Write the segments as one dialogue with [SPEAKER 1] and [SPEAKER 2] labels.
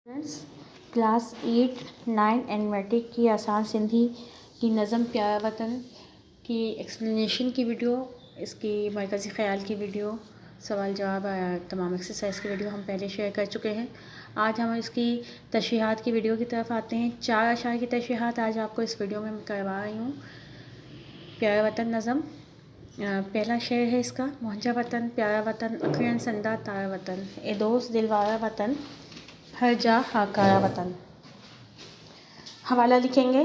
[SPEAKER 1] Friends, class 8, 9 and matric की आसान सिंधी की नज़म प्यारा वतन की एक्सप्लेनेशन की वीडियो, इसकी मरकज़ी ख़याल की वीडियो, सवाल जवाब तमाम एक्सरसाइज की वीडियो हम पहले शेयर कर चुके हैं। आज हम इसकी तशरीहात की वीडियो की तरफ आते हैं। 4 अशार की तशरीहात आज आपको इस वीडियो में करवा रही हूँ। प्यारा वतन नज़म, पहला शेर है इसका। मुंहिंजा वतन प्यारा वतन, अखियन संदा तारा वतन, ए दोस्त दिलवारा वतन, हर जा हाकारा वतन। हवाला लिखेंगे।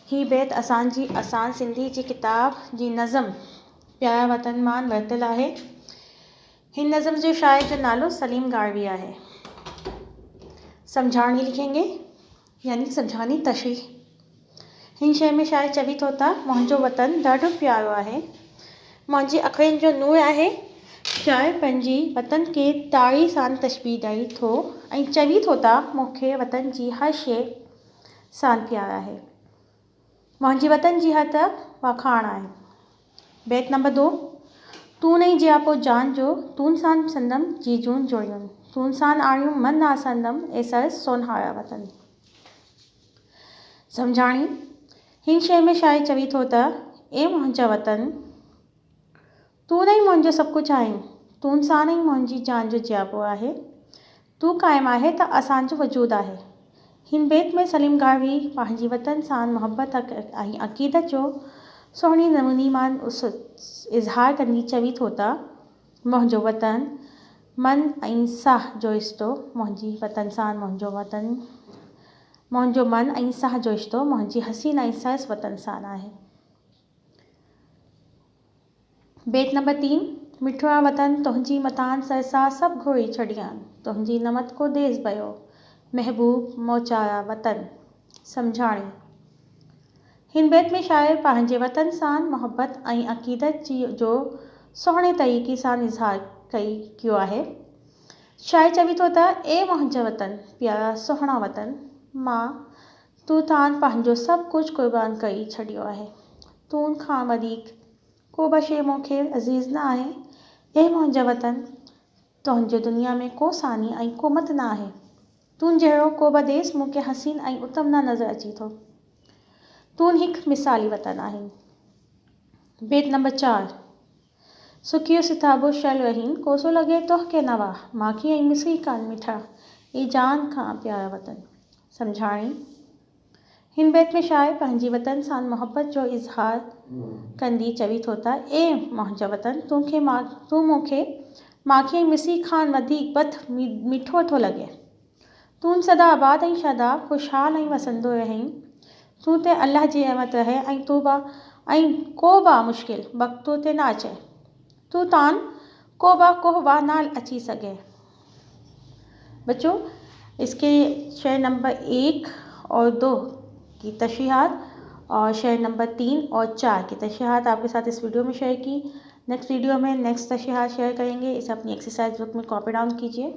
[SPEAKER 1] ही बैत आसान सिंधी जी किताब जी नज़म प्यारा वतन मान वरितल आहे। हिन नज़म जो शाइर जो नालो सलीम गारवी आहे। सम्झाणी लिखेंगे, यानी सम्झाणी तशरीह। हिन शइ में शाइर चवी थो था, मुंहिंजो वतन ॾाढो प्यारो आहे, मुंहिंजी अखियुनि जो नूर आहे। शाइर पंहिंजी वतन खे तारी सां तशबीह ॾेई थो ऐं चवी थो था, मूंखे वतन जी हर शइ सां प्यार आहे। मुंहिंजी वतन जी हर तरफ़ वाखाण आहे। बैत नंबर 2। तू नहीं जियापो जान जो, तून सां संदम जी जून जोड़ियुनि, तून सां आणियूं मन आसंदम ए सर सोनहारा वतन। सम्झाणी। हिन शइ में शाइर चवी थो त, ए मुंहिंजा वतन, तू नहीं मुंहिंजो सभु कुझु आहीं, तून सां ई मुंहिंजी जान जो जियापो आहे। तू क़ाइमु आहे त असांजो वजूदु आहे। हिन बैत में सलीम गारवी पंहिंजी वतन सां मुहबत ऐं अक़ीदत जो सुहिणी नमूने मां इज़हार कंदी चवी थो त, मुंहिंजो वतन मन ऐं साह जो रिश्तो, मुंहिंजी वतन सां मुंहिंजो मन ऐं साह जो रिश्तो मुंहिंजी हसीन ऐं सरस वतन सां आहे। बैत नंबर 3। मिठो आहे वतन तुंहिंजी मतान सरसा सभु घोरी छॾियां, तुंहिंजी नमत को देस बयो महबूब मोचारा वतन। सम्झाणी। हिन बैत में शाइर पंहिंजे वतन सां मुहबत ऐं अक़ीदत जो सुहिणे तरीक़े सां इज़हार कयो आहे। शाइर चवी थो त, ए मुंहिंजा वतन प्यारा सुहिणा वतन, तूं तान पंहिंजो सभु कुझु क़ुर्बान करे छॾियो आहे। तून खां वधीक को बि शइ मूंखे अज़ीज़ न आहे। ए मुंहिंजा वतन, तुंहिंजो दुनिया में को सानी ऐं को मत न आहे। तून जहिड़ो को बि देस मूंखे हसीन ऐं उत्तम न नज़र अचे थो। तून हिकु मिसाली वतन आहे। बैत नंबर 4। सुखियो सिताबो शल रहीन, कोसो लॻे तोखे नवा, माखी ऐं मिसरी कान मिठा, ए जान खां प्यारा वतन। सम्झाणी। हिन बैत में शाइर पंहिंजी वतन सां मुहबत जो इज़हार कंदी चवी थो त, ए मुंहिंजा वतन, तूं मूंखे माखी ऐं मिसरी खां वधीक बद मिठो थो लॻे। तूं सदा आबाद ऐं शादाब ख़ुशहाल ऐं वसंदो रहीं। तूं ते अल्लाह जी रहमत रहे ऐं को बि मुश्किल वक़्त तो ते न अचे। तू तान को बि कोहवा न अची सघे। बच्चों, इसके शेर नंबर 1 और 2 की तशरीहात और शेर नंबर 3 और 4 की तशरीहात आपके साथ इस वीडियो में शेयर की। नेक्स्ट वीडियो में नेक्स्ट तशरीहात शेयर करेंगे। इसे अपनी एक्सरसाइज बुक में कॉपी डाउन कीजिए।